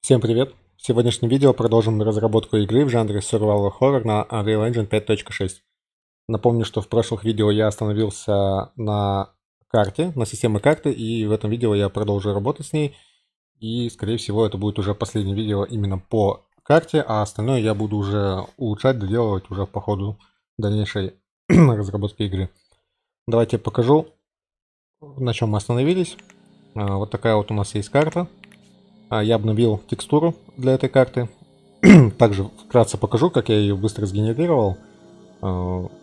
Всем привет! В сегодняшнем видео продолжим разработку игры в жанре Survival Horror на Unreal Engine 5.6. Напомню, что в прошлых видео я остановился на карте, на системе карты, и в этом видео я продолжу работать с ней. И, скорее всего, это будет уже последнее видео именно по карте, а остальное я буду уже улучшать, доделывать уже по ходу дальнейшей разработки игры. Давайте я покажу, на чем мы остановились. Вот такая вот у нас есть карта. Я обновил текстуру для этой карты. Также вкратце покажу, как я ее быстро сгенерировал,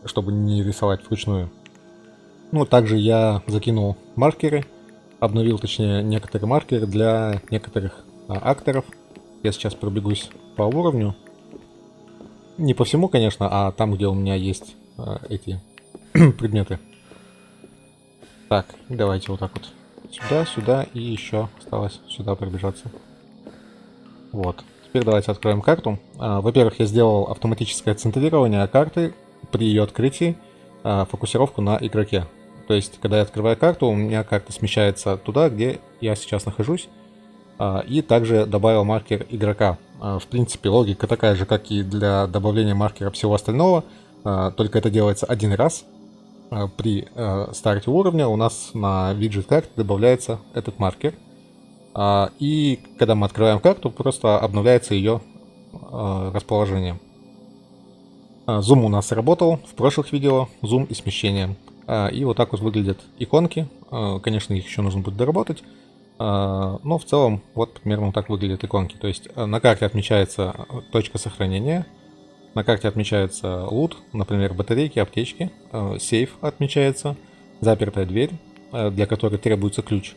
чтобы не рисовать вручную. Ну, также я закинул маркеры, обновил, точнее, некоторые маркеры для некоторых акторов. Я сейчас пробегусь по уровню. Не по всему, конечно, а там, где у меня есть эти предметы. Так, давайте вот так вот. Сюда, сюда и еще осталось сюда пробежаться. Вот. Теперь давайте откроем карту. Во-первых, я сделал автоматическое центрирование карты при ее открытии, фокусировку на игроке. То есть, когда я открываю карту, у меня карта смещается туда, где я сейчас нахожусь. И также добавил маркер игрока. В принципе, логика такая же, как и для добавления маркера всего остального, только это делается один раз. При старте уровня у нас на виджет карты добавляется этот маркер. И когда мы открываем карту, просто обновляется ее расположение. Зум у нас работал в прошлых видео, зум и смещение. И вот так вот выглядят иконки. Конечно, их еще нужно будет доработать. Но в целом вот примерно так выглядят иконки. То есть на карте отмечается точка сохранения. На карте отмечается лут, например, батарейки, аптечки. Сейф отмечается. Запертая дверь, для которой требуется ключ.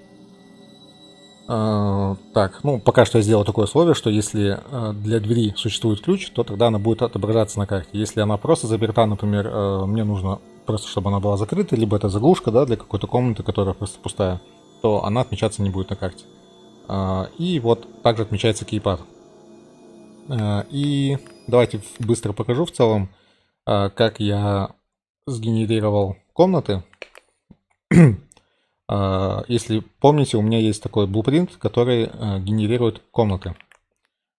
Так, ну пока что я сделал такое условие, что если для двери существует ключ, то тогда она будет отображаться на карте. Если она просто заперта, например, мне нужно просто, чтобы она была закрыта, либо это заглушка, да, для какой-то комнаты, которая просто пустая, то она отмечаться не будет на карте. И вот также отмечается кейпад. И давайте быстро покажу в целом, как я сгенерировал комнаты. Если помните, у меня есть такой blueprint, который генерирует комнаты.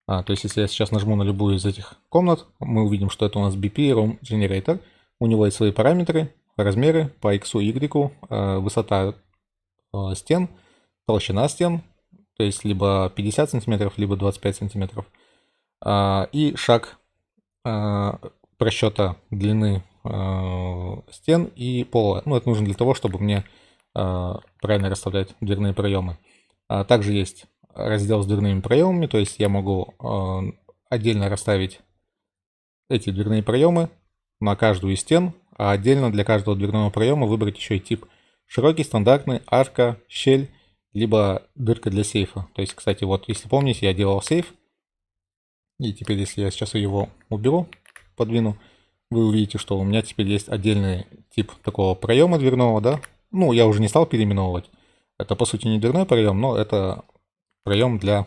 То есть, если я сейчас нажму на любую из этих комнат, мы увидим, что это у нас BP Room Generator. У него есть свои параметры, размеры по X и Y, высота стен, толщина стен, то есть либо 50 сантиметров, либо 25 сантиметров. И шаг просчета длины стен и пола. Ну, это нужно для того, чтобы мне правильно расставлять дверные проемы. Также есть раздел с дверными проемами, то есть я могу отдельно расставить эти дверные проемы на каждую из стен, а отдельно для каждого дверного проема выбрать еще и тип широкий, стандартный, арка, щель, либо дырка для сейфа. То есть, кстати, вот если помните, я делал сейф, и теперь если я сейчас его уберу, подвину, вы увидите, что у меня теперь есть отдельный тип такого проема дверного, да. Ну, я уже не стал переименовывать. Это, по сути, не дверной проем, но это проем для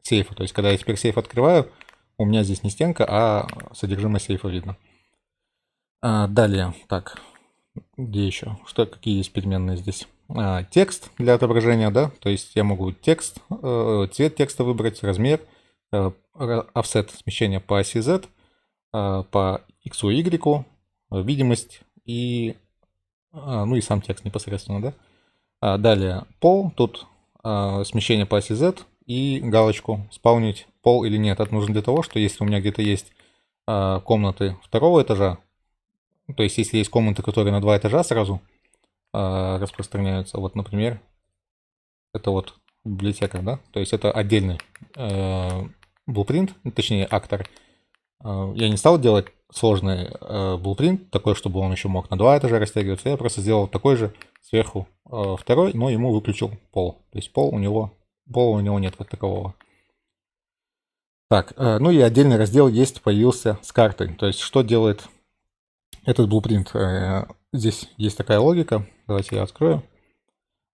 сейфа. То есть, когда я теперь сейф открываю, у меня здесь не стенка, а содержимое сейфа видно. Далее, так, где еще? Какие есть переменные здесь? Текст для отображения, да. То есть, я могу текст, цвет текста выбрать, размер, офсет смещения по оси Z, по X и Y, видимость и, ну и сам текст непосредственно, да. Далее пол, тут смещение по оси Z и галочку спаунить пол или нет. Это нужно для того, что если у меня где-то есть комнаты второго этажа, то есть если есть комнаты, которые на 2 этажа сразу распространяются, вот, например, это вот библиотека, да, то есть это отдельный blueprint, точнее актор. Я не стал делать сложный blueprint, такой, чтобы он еще мог на 2 этажа растягиваться. Я просто сделал такой же сверху второй, но ему выключил пол. То есть пола у него нет как такового. Так, ну и отдельный раздел появился с картой. То есть что делает этот blueprint? Здесь есть такая логика. Давайте я открою.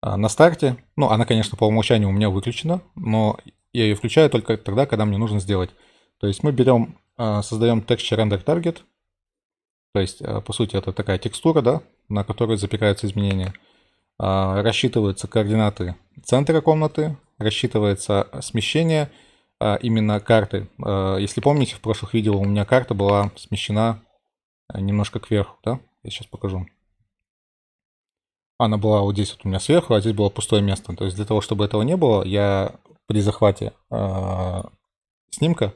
На старте, ну она, конечно, по умолчанию у меня выключена, но я ее включаю только тогда, когда мне нужно сделать. То есть мы берем, создаем texture render target. То есть, по сути, это такая текстура, да, на которой запекаются изменения. Рассчитываются координаты центра комнаты, рассчитывается смещение именно карты. Если помните, в прошлых видео у меня карта была смещена немножко кверху, да? Я сейчас покажу. Она была вот здесь вот у меня сверху, а здесь было пустое место. То есть для того, чтобы этого не было, я при захвате снимка,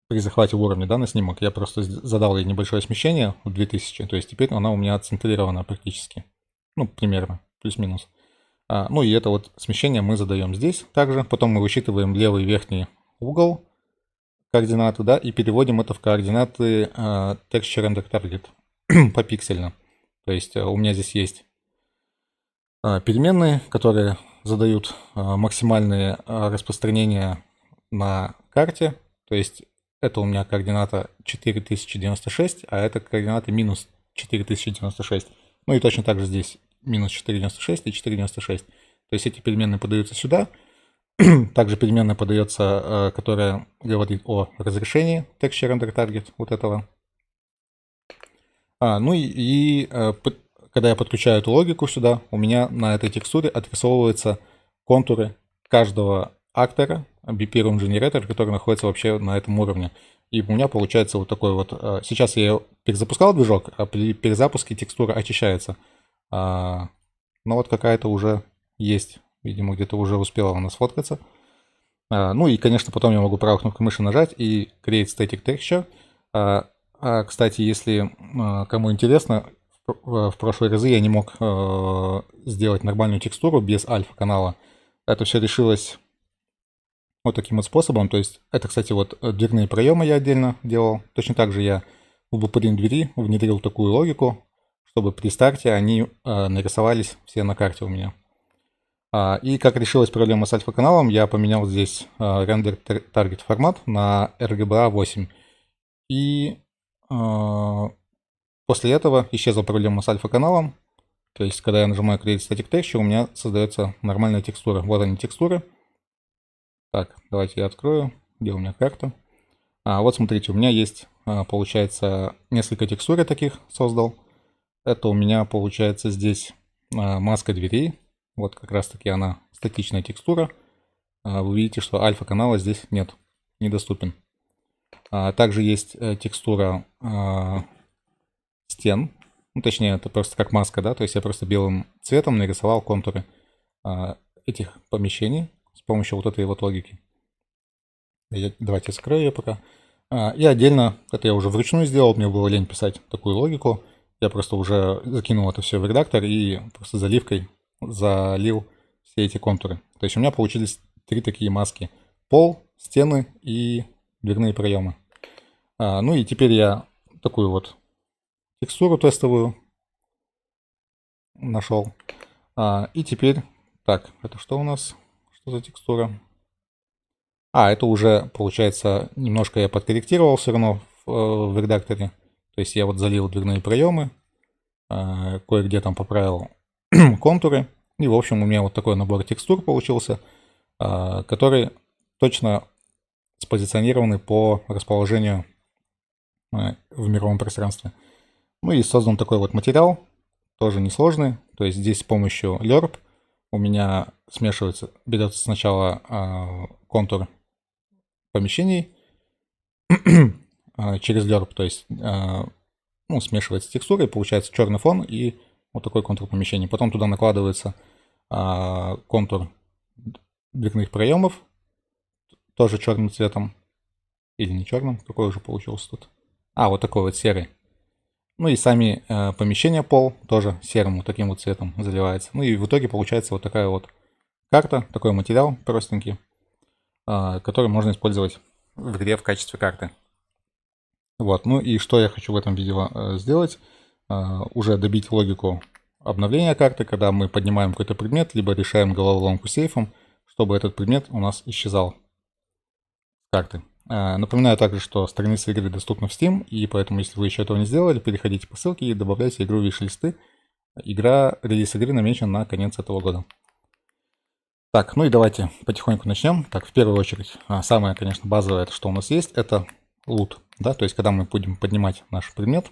при захвате уровня, да, на снимок, я просто задал ей небольшое смещение в 2000, то есть теперь она у меня центрирована практически. Ну, примерно, плюс-минус. Ну и это вот смещение мы задаем здесь также. Потом мы высчитываем левый верхний угол координаты, да, и переводим это в координаты Texture Render Target попиксельно. То есть у меня здесь есть переменные, которые задают максимальные распространения на карте. То есть это у меня координата 4096, а это координата минус 4096. Ну и точно так же здесь минус 496 и 496. То есть эти переменные подаются сюда. Также переменная подается, которая говорит о разрешении Texture Render Target вот этого. Ну и когда я подключаю эту логику сюда, у меня на этой текстуре отрисовываются контуры каждого актора, BP Room Generator, который находится вообще на этом уровне. И у меня получается вот такой вот... Сейчас я перезапускал движок, а при перезапуске текстура очищается. Но вот какая-то уже есть. Видимо, где-то уже успела она сфоткаться. Ну и, конечно, потом я могу правой кнопкой мыши нажать и Create Static Texture. Кстати, если кому интересно, в прошлые разы я не мог сделать нормальную текстуру без альфа-канала. Это все решилось вот таким вот способом. То есть это, кстати, вот дверные проемы я отдельно делал. Точно так же я в Blueprint двери внедрил такую логику, чтобы при старте они нарисовались все на карте у меня. И как решилась проблема с альфа-каналом, я поменял здесь Render Target формат на RGBA 8. И после этого исчезла проблема с альфа-каналом. То есть, когда я нажимаю Create Static Texture, у меня создается нормальная текстура. Вот они текстуры. Так, давайте я открою. Где у меня карта? Вот смотрите, у меня есть, получается, несколько текстур я таких создал. Это у меня, получается, здесь маска дверей. Вот как раз таки она статичная текстура. Вы видите, что альфа-канала здесь нет, недоступен. Также есть текстура стен. Ну, точнее, это просто как маска, да, то есть я просто белым цветом нарисовал контуры этих помещений с помощью вот этой вот логики. Давайте скрою ее пока. И отдельно, это я уже вручную сделал, мне было лень писать такую логику. Я просто уже закинул это все в редактор и просто заливкой залил все эти контуры. То есть у меня получились 3 такие маски. Пол, стены и дверные проемы. Ну и теперь я такую вот текстуру тестовую нашел. И теперь, так, это что у нас? Что за текстура? Это уже, получается, немножко я подкорректировал все равно в редакторе. То есть я вот залил дверные проемы, кое-где там поправил контуры. И, в общем, у меня вот такой набор текстур получился, который точно спозиционированы по расположению в мировом пространстве. Ну и создан такой вот материал, тоже несложный. То есть здесь с помощью LERP у меня смешивается, берется сначала контур помещений через LERP, то есть смешивается текстура, и получается черный фон и вот такой контур помещений. Потом туда накладывается контур дверных проемов, тоже черным цветом, или не черным, какой уже получился тут. Вот такой вот серый. Ну и сами помещения, пол тоже серым вот таким вот цветом заливается. Ну и в итоге получается вот такая вот карта, такой материал простенький, который можно использовать в игре в качестве карты. Вот, ну и что я хочу в этом видео сделать? Уже добить логику обновления карты, когда мы поднимаем какой-то предмет, либо решаем головоломку сейфом, чтобы этот предмет у нас исчезал с карты. Напоминаю также, что страница игры доступна в Steam, и поэтому, если вы еще этого не сделали, переходите по ссылке и добавляйте игру в виш-листы. Релиз игры намечен на конец этого года. Так, ну и давайте потихоньку начнем. Так, в первую очередь, самое, конечно, базовое, это что у нас есть, это лут. Да, то есть, когда мы будем поднимать наш предмет,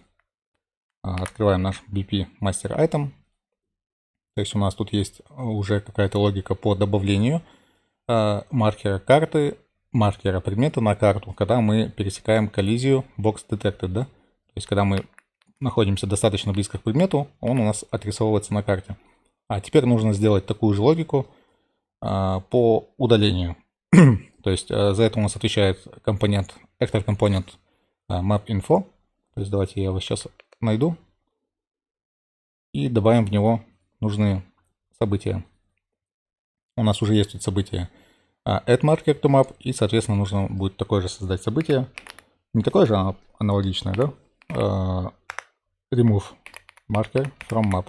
открываем наш BP Master Item. То есть, у нас тут есть уже какая-то логика по добавлению маркера карты маркера предмета на карту, когда мы пересекаем коллизию box detected, да? То есть, когда мы находимся достаточно близко к предмету, он у нас отрисовывается на карте. А теперь нужно сделать такую же логику по удалению. То есть, за это у нас отвечает компонент, actor компонент map_info. То есть, давайте я его сейчас найду и добавим в него нужные события. У нас уже есть тут событие add marker to map, и, соответственно, нужно будет такое же создать событие. Не такое же, а аналогичное, да? Remove marker from map.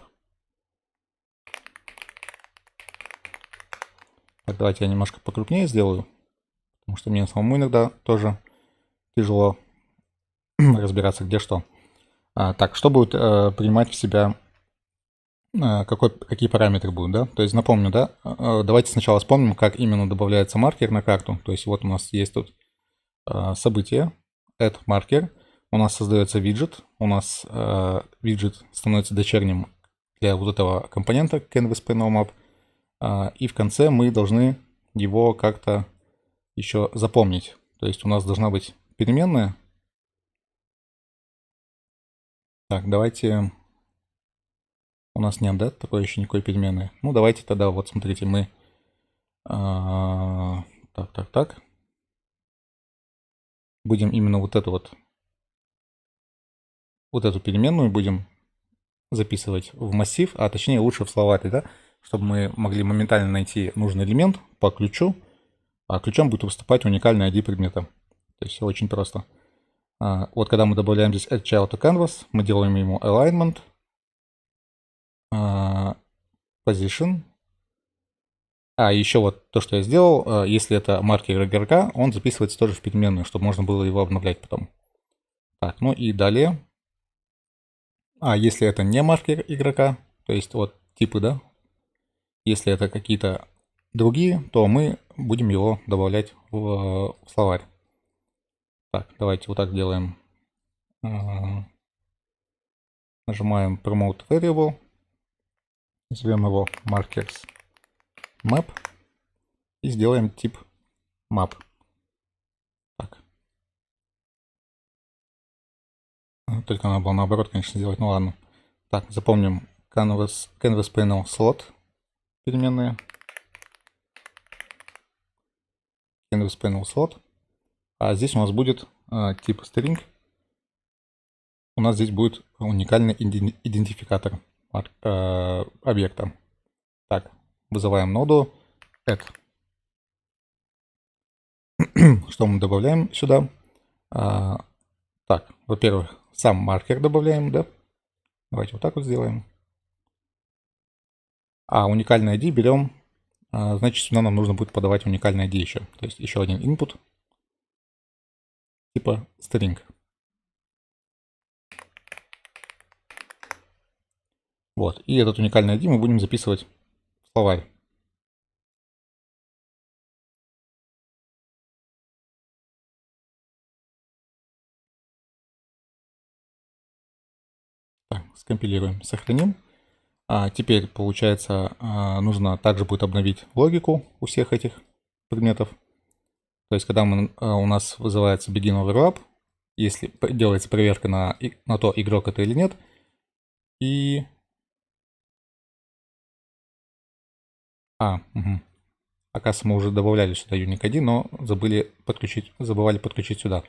Так, давайте я немножко покрупнее сделаю, потому что мне самому иногда тоже тяжело разбираться, где что. Так, что будет принимать в себя, какие параметры будут, да? То есть напомню, да? Давайте сначала вспомним, как именно добавляется маркер на карту. То есть вот у нас есть тут событие, add marker, у нас создается виджет, у нас виджет становится дочерним для вот этого компонента canvas panel map, и в конце мы должны его как-то еще запомнить. То есть у нас должна быть переменная. Так, давайте... У нас нет, да, такой еще никакой переменной. Ну, давайте тогда, вот смотрите, мы... Так. Будем именно вот эту переменную будем записывать в массив, а точнее лучше в словарь, да, чтобы мы могли моментально найти нужный элемент по ключу, а ключом будет выступать уникальный ID предмета. То есть все очень просто. Вот когда мы добавляем здесь add child to canvas, мы делаем ему alignment, position. Еще вот то, что я сделал, если это маркер игрока, он записывается тоже в переменную, чтобы можно было его обновлять потом. Так, ну и далее. Если это не маркер игрока, то есть вот типы, да, если это какие-то другие, то мы будем его добавлять в словарь. Так, давайте вот так делаем. Нажимаем Promote Variable. Назовем его Markers Map. И сделаем тип Map. Так. Только надо было наоборот, конечно, сделать. Ну ладно. Так, запомним Canvas Panel Slot. Переменные. Canvas Panel Slot. А здесь у нас будет тип String. У нас здесь будет уникальный идентификатор объекта. Так, вызываем ноду add. Что мы добавляем сюда? Так, во-первых, сам маркер добавляем, да? Давайте вот так вот сделаем. Уникальный ID берем. Значит, сюда нам нужно будет подавать уникальный ID еще. То есть еще один input типа string. Вот. И этот уникальный ID мы будем записывать в словарь. Так, скомпилируем, сохраним. Теперь, получается, нужно также будет обновить логику у всех этих предметов. То есть, когда у нас вызывается begin overlap, если делается проверка на то, игрок это или нет, и... Оказывается, мы уже добавляли сюда unique ID, но забывали подключить сюда.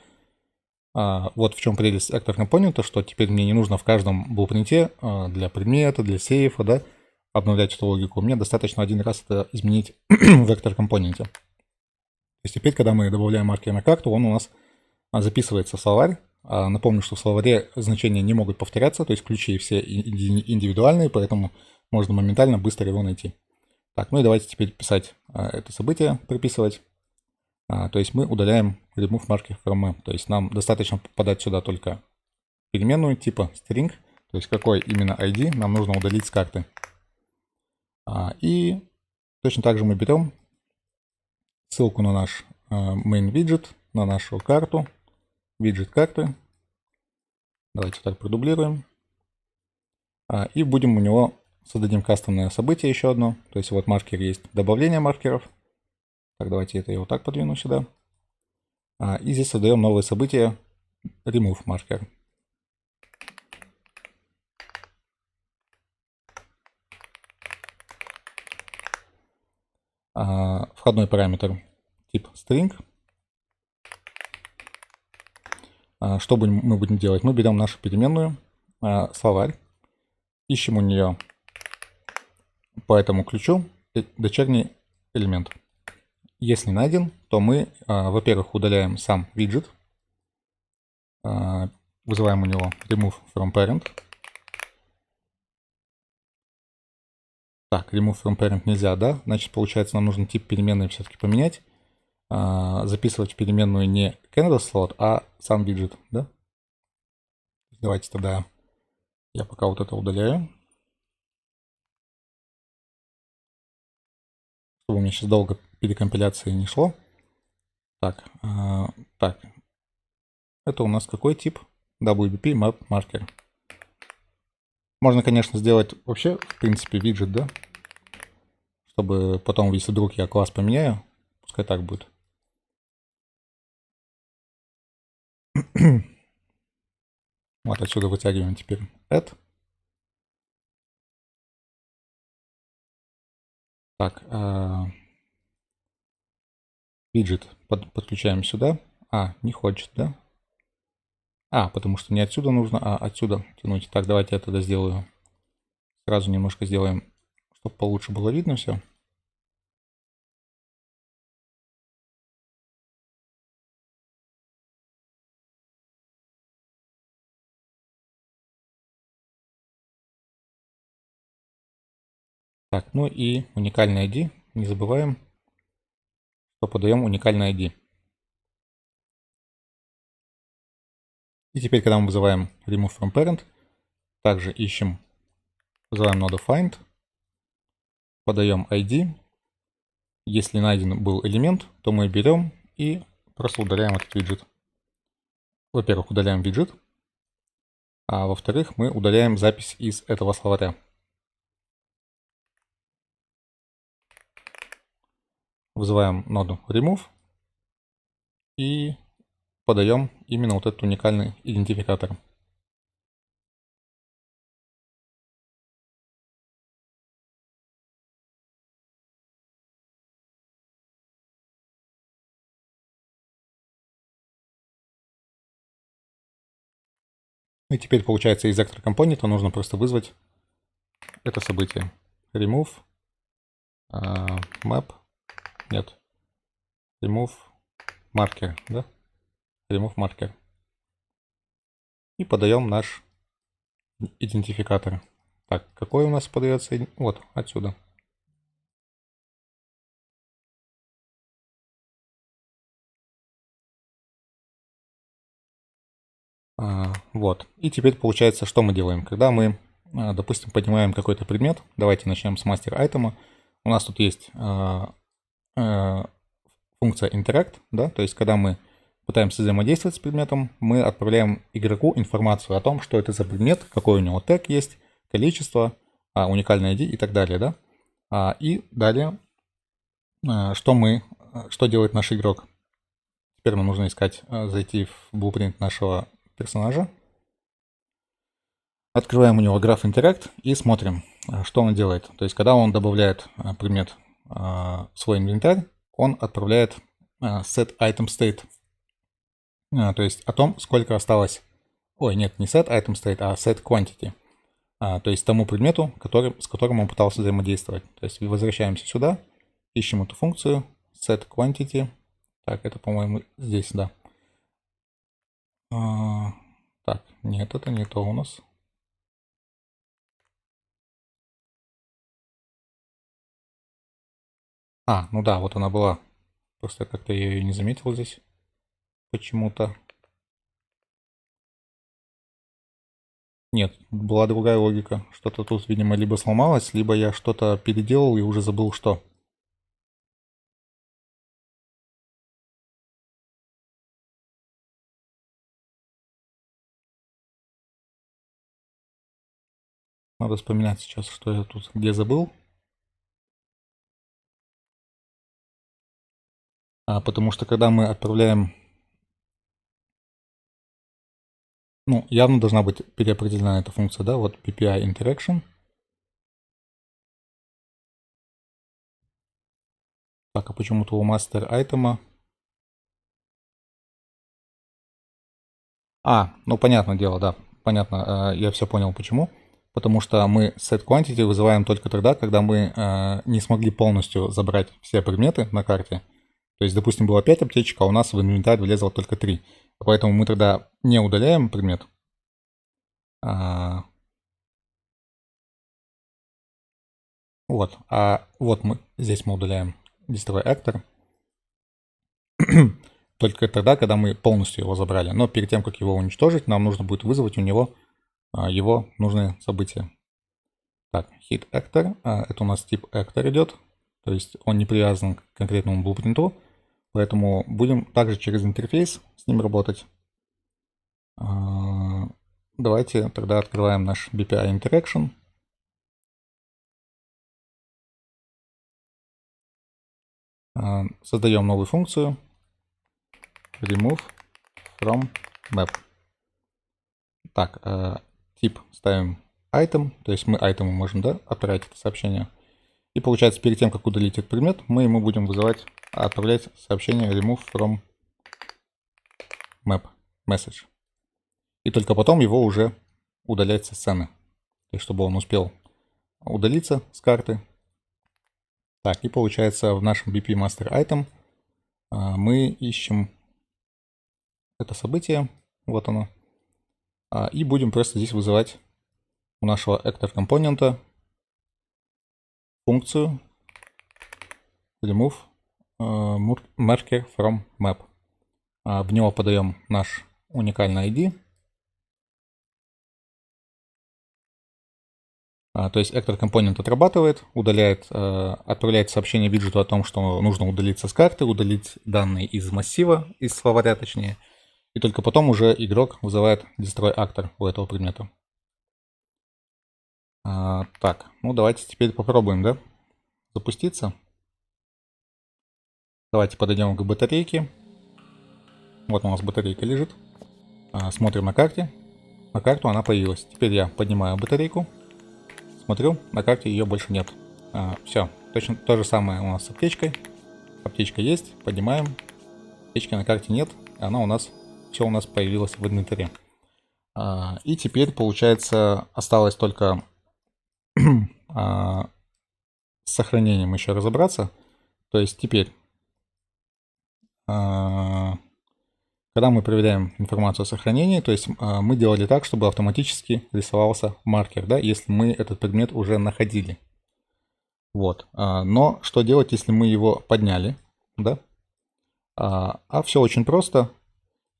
Вот в чем прелесть actor компонента, что теперь мне не нужно в каждом блупринте для предмета, для сейфа, да, обновлять эту логику. Мне достаточно один раз это изменить в actor компоненте. То есть теперь, когда мы добавляем маркер на карту, он у нас записывается в словарь. Напомню, что в словаре значения не могут повторяться, то есть ключи все индивидуальные, поэтому можно моментально быстро его найти. Так, ну и давайте теперь писать это событие, приписывать. То есть мы удаляем remove marker from map. То есть нам достаточно подать сюда только переменную типа string, то есть какой именно ID нам нужно удалить с карты. И точно так же мы берем ссылку на наш main widget, на нашу карту, виджет карты. Давайте так продублируем. И будем у него создадим кастомное событие еще одно. То есть вот маркер есть добавление маркеров. Так, давайте это я вот так подвину сюда. И здесь создаем новое событие remove marker. Входной параметр тип string. Что мы будем делать? Мы берем нашу переменную словарь, ищем у нее по этому ключу дочерний элемент. Если найден, то мы, во-первых, удаляем сам виджет, вызываем у него remove from parent. Так, remove from parent нельзя, да? Значит, получается, нам нужно тип переменной все-таки поменять. Записывать в переменную не candle slot, а сам виджет, да? Давайте тогда я пока вот это удаляю. Чтобы у меня сейчас долго перекомпиляции не шло. Так, так. Это у нас какой тип? WBP Map Marker. Можно, конечно, сделать вообще, в принципе, виджет, да? Чтобы потом, если вдруг я класс поменяю, пускай так будет. Вот отсюда вытягиваем теперь add. Так, виджет подключаем сюда. Не хочет, да? Потому что не отсюда нужно, а отсюда тянуть. Так, давайте я тогда сделаю. Сразу немножко сделаем, чтобы получше было видно все. Так, ну и уникальный ID. Не забываем, что подаем уникальный ID. И теперь, когда мы вызываем remove from parent, также ищем, вызываем ноду find, подаем ID. Если найден был элемент, то мы берем и просто удаляем этот виджет. Во-первых, удаляем виджет, а во-вторых, мы удаляем запись из этого словаря. Вызываем ноду remove и подаем именно вот этот уникальный идентификатор. И теперь, получается, из vector компонента нужно просто вызвать это событие. Remove map, нет, remove marker, да? Remove marker. И подаем наш идентификатор. Так, какой у нас подается? Вот, отсюда. Вот. И теперь получается, что мы делаем? Когда мы, допустим, поднимаем какой-то предмет, давайте начнем с мастер айтема. У нас тут есть функция interact, да, то есть когда мы пытаемся взаимодействовать с предметом, мы отправляем игроку информацию о том, что это за предмет, какой у него тег есть, количество, уникальный ID и так далее, да. И далее, что делает наш игрок? Теперь нам нужно искать, зайти в blueprint нашего персонажа. Открываем у него граф Interact и смотрим, что он делает. То есть, когда он добавляет предмет в свой инвентарь, он отправляет set item state. То есть о том, сколько осталось. Ой, нет, не set item state, а set quantity. То есть тому предмету, с которым он пытался взаимодействовать. То есть возвращаемся сюда, ищем эту функцию set quantity. Так, это, по-моему, здесь, да. Так, нет, это не то у нас. Ну да, вот она была. Просто как-то я ее не заметил здесь почему-то. Нет, была другая логика. Что-то тут, видимо, либо сломалось, либо я что-то переделал и уже забыл что. Надо вспоминать сейчас, что я тут где забыл. Потому что когда мы отправляем Ну, явно должна быть переопределена эта функция, да, вот PPI interaction. Так, а почему-то у master item. Ну понятное дело, да, понятно, я все понял почему. Потому что мы setQuantity вызываем только тогда, когда мы не смогли полностью забрать все предметы на карте. То есть, допустим, было 5 аптечек, а у нас в инвентарь влезло только 3. Поэтому мы тогда не удаляем предмет. Вот, вот здесь мы удаляем Destroy Actor. Только тогда, когда мы полностью его забрали. Но перед тем, как его уничтожить, нам нужно будет вызвать у него его нужные события. Так, hit actor, это у нас тип actor идет, то есть он не привязан к конкретному блупринту, поэтому будем также через интерфейс с ним работать. Давайте тогда открываем наш BPI interaction. Создаем новую функцию remove from map. Так, тип ставим item, то есть мы item можем, да, отправить это сообщение. И получается, перед тем, как удалить этот предмет, мы ему будем отправлять сообщение remove from map message. И только потом его уже удалять со сцены. То есть, чтобы он успел удалиться с карты. Так, и получается, в нашем BP Master Item мы ищем это событие. Вот оно. И будем просто здесь вызывать у нашего actor компонента функцию remove marker from map. В него подаем наш уникальный ID. То есть actor компонент отрабатывает, удаляет, отправляет сообщение виджету о том, что нужно удалиться с карты, удалить данные из массива, из словаря точнее. И только потом уже игрок вызывает destroy actor у этого предмета. Так, ну давайте теперь попробуем, да, запуститься. Давайте подойдем к батарейке. Вот у нас батарейка лежит. Смотрим на карте. На карту она появилась. Теперь я поднимаю батарейку. Смотрю, на карте ее больше нет. Все, точно то же самое у нас с аптечкой. Аптечка есть, поднимаем. Аптечки на карте нет, она все у нас появилось в инвентаре. И теперь, получается, осталось только с сохранением еще разобраться. То есть теперь, когда мы проверяем информацию о сохранении, то есть мы делали так, чтобы автоматически рисовался маркер, да, если мы этот предмет уже находили. Вот. Но что делать, если мы его подняли, да? Все очень просто.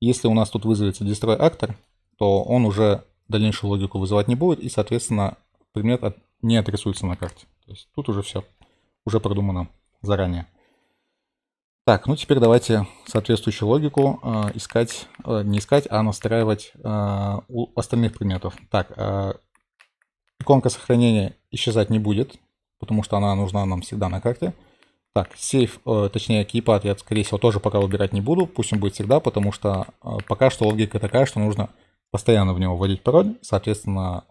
Если у нас тут вызовется destroy actor, то он уже дальнейшую логику вызывать не будет, и, соответственно, предмет не отрисуется на карте. То есть тут уже все, уже продумано заранее. Так, ну теперь давайте соответствующую логику не искать, а настраивать у остальных предметов. Так, иконка сохранения исчезать не будет, потому что она нужна нам всегда на карте. Так, сейф, точнее, кейпад я, скорее всего, тоже пока выбирать не буду. Пусть он будет всегда, потому что пока что логика такая, что нужно постоянно в него вводить пароль. Соответственно,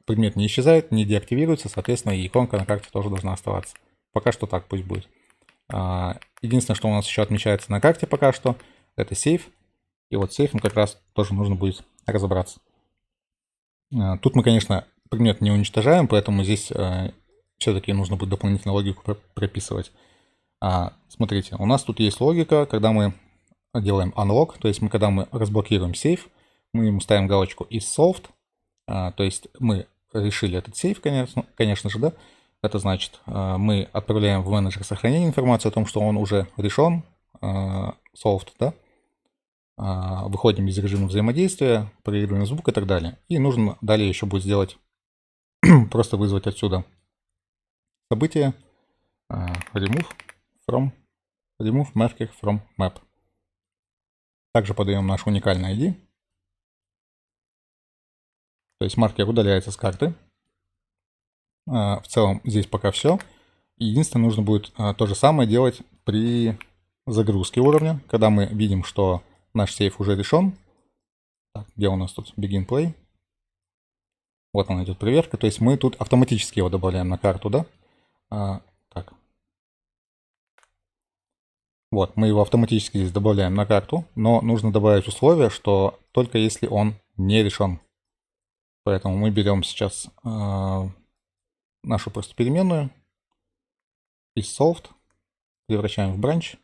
предмет не исчезает, не деактивируется, соответственно, и иконка на карте тоже должна оставаться. Пока что так пусть будет. Единственное, что у нас еще отмечается на карте пока что, это сейф. И вот с сейфом как раз тоже нужно будет разобраться. Тут мы, конечно, предмет не уничтожаем, поэтому здесь все-таки нужно будет дополнительную логику прописывать. Смотрите, у нас тут есть логика, когда мы делаем unlock, то есть когда мы разблокируем сейф, мы ему ставим галочку is solved, то есть мы решили этот сейф, конечно же, да. Это значит, мы отправляем в менеджер сохранения информацию о том, что он уже решен, solved, да. Выходим из режима взаимодействия, проигрываем звук и так далее. И нужно далее еще будет сделать, просто вызвать отсюда событие remove marker from map. Также подаем наш уникальный ID. То есть маркер удаляется с карты. В целом здесь пока все. Единственное, нужно будет то же самое делать при загрузке уровня, когда мы видим, что наш сейф уже решен. Так, где у нас тут begin play? Вот она идет проверка. То есть мы тут автоматически его добавляем на карту, да? Так. Вот, мы его автоматически здесь добавляем на карту, но нужно добавить условие, что только если он не решен. Поэтому мы берем сейчас нашу просто переменную из solved, превращаем в branch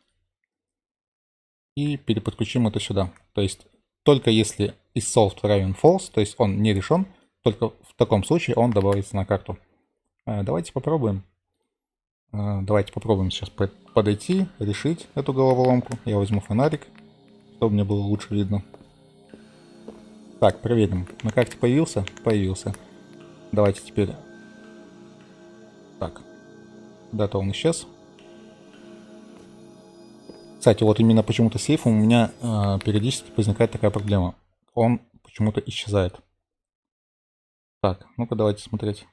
и переподключим это сюда. То есть только если is solved равен false, то есть он не решен, только в таком случае он добавится на карту. Давайте попробуем. Давайте попробуем сейчас подойти, решить эту головоломку. Я возьму фонарик, чтобы мне было лучше видно. Так, проверим. На карте появился? Появился. Давайте теперь... Так. Куда-то он исчез. Кстати, вот именно почему-то с сейфом у меня периодически возникает такая проблема. Он почему-то исчезает. Так, ну-ка давайте смотреть.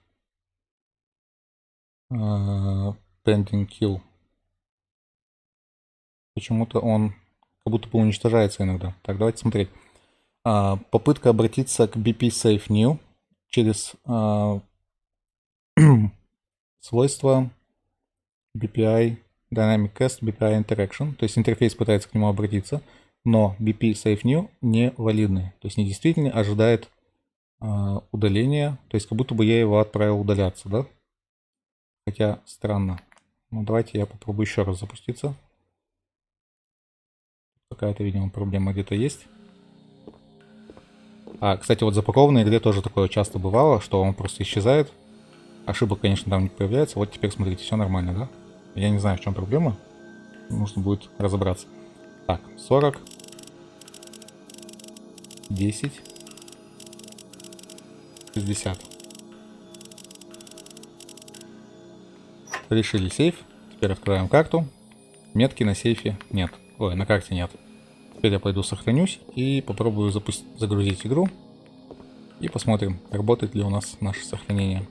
Pending kill. Почему-то он как будто бы уничтожается иногда. Так, давайте смотреть. Попытка обратиться к BP Safe New через свойства BPI Dynamic Cast BPI Interaction. То есть интерфейс пытается к нему обратиться, но BP Safe New не валидный. То есть недействительный, ожидает удаления. То есть как будто бы я его отправил удаляться, да? Хотя странно. Ну давайте я попробую еще раз запуститься. Какая-то, видимо, проблема где-то есть. Кстати, вот в запакованной игре тоже такое часто бывало, что он просто исчезает. Ошибок, конечно, там не появляется. Вот теперь, смотрите, все нормально, да? Я не знаю, в чем проблема. Нужно будет разобраться. Так, 40. 10. 60. Решили сейф. Теперь открываем карту. Метки на сейфе нет. Ой, на карте нет. Теперь я пойду сохранюсь и попробую загрузить игру. И посмотрим, работает ли у нас наше сохранение.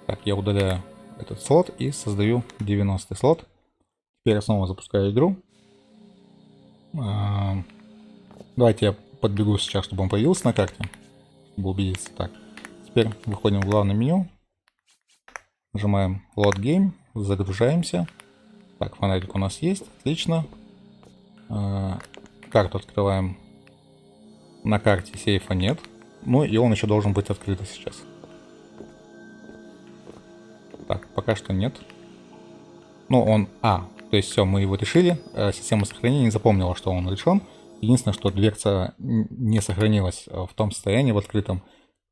Так, я удаляю этот слот и создаю 90-й слот. Теперь я снова запускаю игру. Давайте я подбегу сейчас, чтобы он появился на карте, чтобы убедиться. Так, теперь выходим в главное меню. Нажимаем Load Game, загружаемся. Так, фонарик у нас есть, отлично. Карту открываем. На карте сейфа нет. Ну и он еще должен быть открыт сейчас. Так, пока что нет. Ну он... то есть все, мы его решили. Система сохранения не запомнила, что он решен. Единственное, что дверца не сохранилась в том состоянии, в открытом,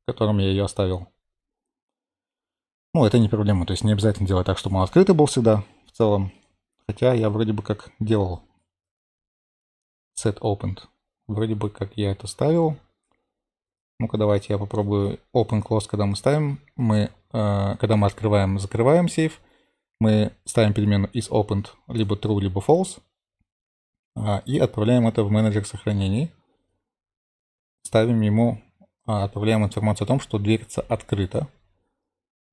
в котором я ее оставил. Ну, это не проблема. То есть не обязательно делать так, чтобы он открытый был всегда в целом. Хотя я вроде бы как делал set opened. Вроде бы как я это ставил. Ну-ка давайте я попробую open close, когда мы ставим. Когда мы открываем, закрываем сейф. Мы ставим переменную is opened либо true, либо false. И отправляем это в менеджер сохранений. Ставим ему, отправляем информацию о том, что дверца открыта.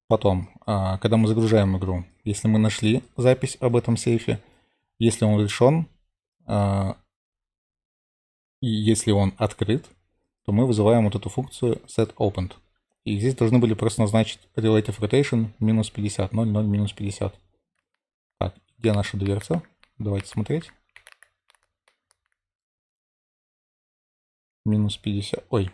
Потом, когда мы загружаем игру, если мы нашли запись об этом сейфе, если он решен, и если он открыт, то мы вызываем вот эту функцию setOpened. И здесь должны были просто назначить relative rotation минус 50, 0, 0, минус 50. Так, где наша дверца? Давайте смотреть. Минус 50, ой.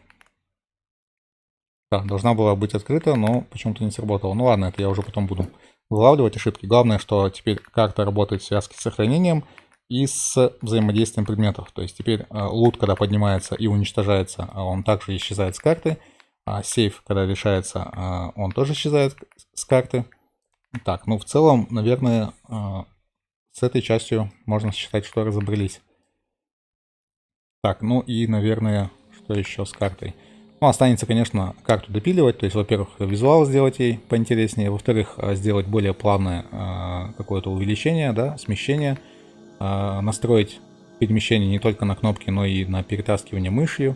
Да, должна была быть открыта, но почему-то не сработала. Ну ладно, это я уже потом буду вылавливать ошибки. Главное, что теперь карта работает в связке с сохранением и с взаимодействием предметов. То есть теперь лут, когда поднимается и уничтожается, он также исчезает с карты. Сейф, когда решается, он тоже исчезает с карты. Так, ну в целом, наверное, с этой частью можно считать, что разобрались. Так, ну и, наверное, что еще с картой? Ну, останется, конечно, карту допиливать. То есть, во-первых, визуал сделать ей поинтереснее. Во-вторых, сделать более плавное какое-то увеличение, да, смещение. Настроить перемещение не только на кнопки, но и на перетаскивание мышью.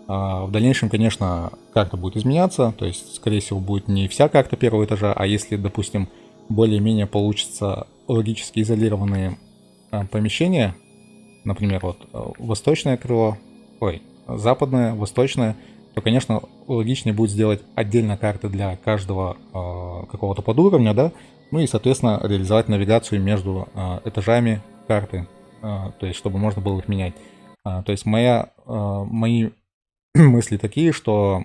В дальнейшем, конечно, карта будет изменяться. То есть, скорее всего, будет не вся карта первого этажа, а если, допустим, более-менее получится логически изолированные помещения, например, вот восточное крыло, западное, восточное, то, конечно, логичнее будет сделать отдельно карты для каждого какого-то подуровня, да, ну и, соответственно, реализовать навигацию между этажами карты, то есть, чтобы можно было их менять. То есть мои мысли такие, что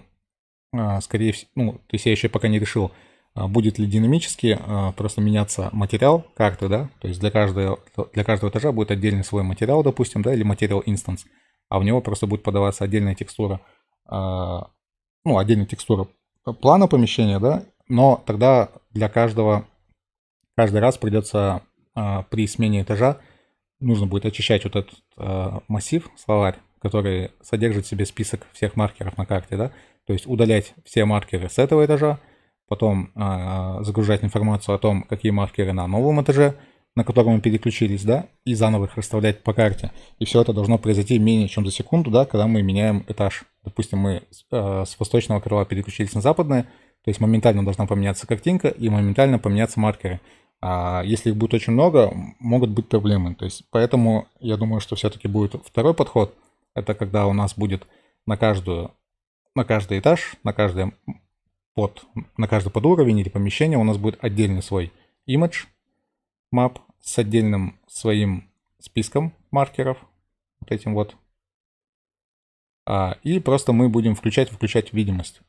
скорее всего, ну, то есть я еще пока не решил, будет ли динамически просто меняться материал карты, да, то есть для каждого этажа будет отдельный свой материал, допустим, да, или материал инстанс, а в него просто будет подаваться отдельная текстура, ну, отдельная текстура плана помещения, да, но тогда для каждый раз придется при смене этажа нужно будет очищать вот этот массив, словарь, который содержит в себе список всех маркеров на карте, да, то есть удалять все маркеры с этого этажа, потом загружать информацию о том, какие маркеры на новом этаже, на котором мы переключились, да, и заново их расставлять по карте. И все это должно произойти менее чем за секунду, да, когда мы меняем этаж. Допустим, мы с восточного крыла переключились на западное, то есть моментально должна поменяться картинка и моментально поменяться маркеры. А если их будет очень много, могут быть проблемы. То есть, поэтому я думаю, что все-таки будет второй подход. Это когда у нас будет на каждый этаж, на каждый подуровень или помещение у нас будет отдельный свой image map с отдельным своим списком маркеров, вот этим вот. И просто мы будем выключать видимость.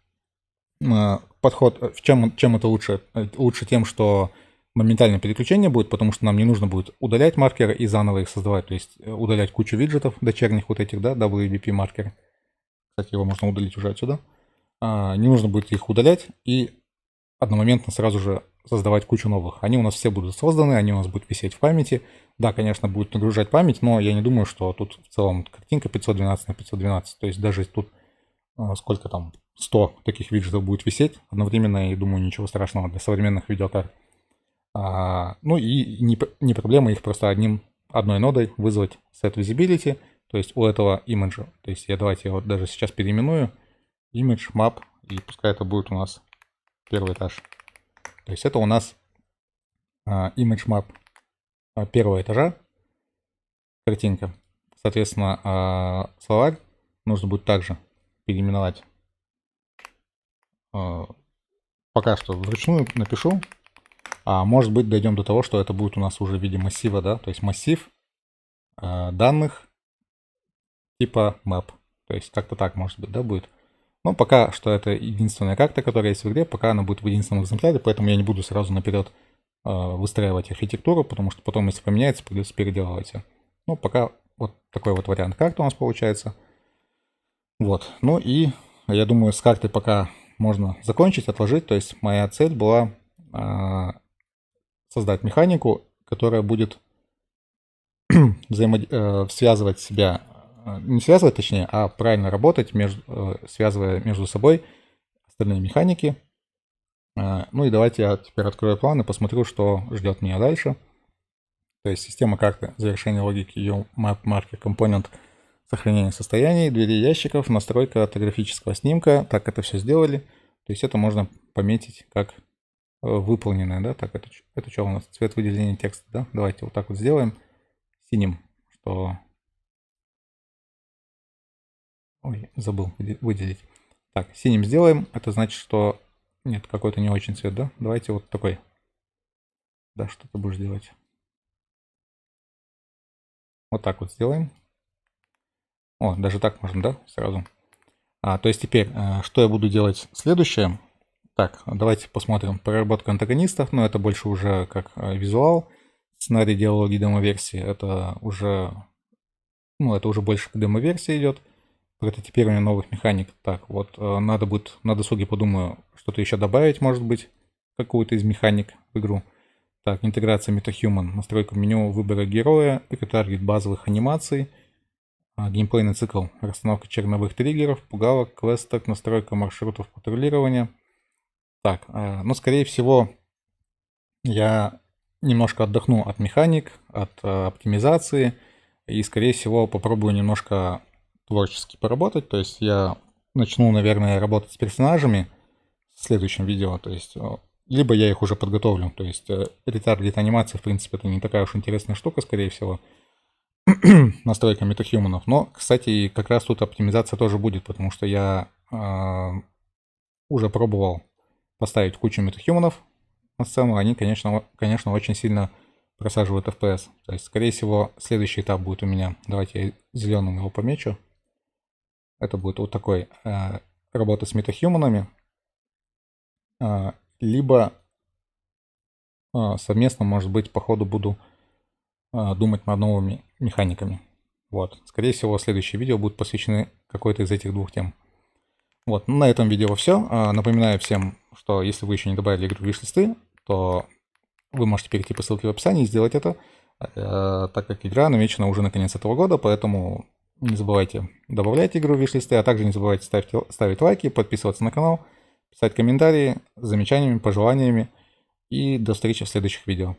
Подход, чем это лучше? Лучше тем, что моментальное переключение будет, потому что нам не нужно будет удалять маркеры и заново их создавать, то есть удалять кучу виджетов дочерних вот этих, да, WBP маркеры. Кстати, его можно удалить уже отсюда. Не нужно будет их удалять и одномоментно сразу же создавать кучу новых. Они у нас все будут созданы, они у нас будут висеть в памяти. Да, конечно, будет нагружать память, но я не думаю, что тут в целом картинка 512 на 512. То есть даже тут сколько там, 100 таких виджетов будет висеть одновременно, и думаю, ничего страшного для современных видеокарт. Ну и не проблема их просто одной нодой вызвать set visibility, то есть у этого имиджа. То есть давайте я вот даже сейчас переименую image map, и пускай это будет у нас первый этаж. То есть это у нас image map первого этажа, картинка. Соответственно, словарь нужно будет также переименовать. Пока что вручную напишу. Может быть, дойдем до того, что это будет у нас уже в виде массива, да, то есть массив данных типа map. То есть как-то так, может быть, да, будет. Но пока что это единственная карта, которая есть в игре, пока она будет в единственном экземпляре, поэтому я не буду сразу наперед выстраивать архитектуру, потому что потом, если поменяется, придется переделывать ее. Ну, пока вот такой вот вариант карты у нас получается. Вот, ну и я думаю, с картой пока можно закончить, отложить. То есть моя цель была создать механику, которая будет связывать себя, не связывать точнее, а правильно работать, связывая между собой остальные механики. Ну и давайте я теперь открою план и посмотрю, что ждет меня дальше. То есть система карты, завершение логики, ее map marker компонент, сохранение состояний, двери ящиков, настройка ортографического снимка. Так, это все сделали. То есть это можно пометить как выполненное, да? Так, это что у нас? Цвет выделения текста, да? Давайте вот так вот сделаем синим, что... Ой, забыл выделить. Так, синим сделаем. Это значит, что... Нет, какой-то не очень цвет, да? Давайте вот такой. Да, что ты будешь делать? Вот так вот сделаем. О, даже так можно, да? Сразу. То есть теперь, что я буду делать следующее? Так, давайте посмотрим проработку антагонистов. Но это больше уже как визуал. Сценарий, диалоги, демо-версии. Это уже больше к демо-версии идет. Прототипирование новых механик. Так, вот надо будет на досуге, подумаю, что-то еще добавить, может быть, какую-то из механик в игру. Так, интеграция MetaHuman, настройка меню выбора героя, ретаргет базовых анимаций, геймплейный цикл, расстановка черновых триггеров, пугалок, квесток, настройка маршрутов патрулирования. Так, ну, скорее всего, я немножко отдохну от механик, от оптимизации, и, скорее всего, попробую немножко творчески поработать. То есть я начну, наверное, работать с персонажами в следующем видео. То есть либо я их уже подготовлю. То есть ретаргет анимация, в принципе, это не такая уж интересная штука, скорее всего. настройка MetaHuman. Но, кстати, как раз тут оптимизация тоже будет, потому что я уже пробовал поставить кучу MetaHuman на сцену. Они, конечно, очень сильно просаживают FPS. То есть, скорее всего, следующий этап будет у меня. Давайте я зеленым его помечу. Это будет вот такой работа с MetaHuman. Либо совместно, может быть, по ходу буду думать над новыми механиками. Вот. Скорее всего, следующие видео будут посвящены какой-то из этих двух тем. Вот. На этом видео все. Напоминаю всем, что если вы еще не добавили игру в виш-листы, то вы можете перейти по ссылке в описании и сделать это, так как игра намечена уже на конец этого года, поэтому не забывайте добавлять игру в виш-листы, а также не забывайте ставить лайки, подписываться на канал, писать комментарии с замечаниями, пожеланиями, и до встречи в следующих видео.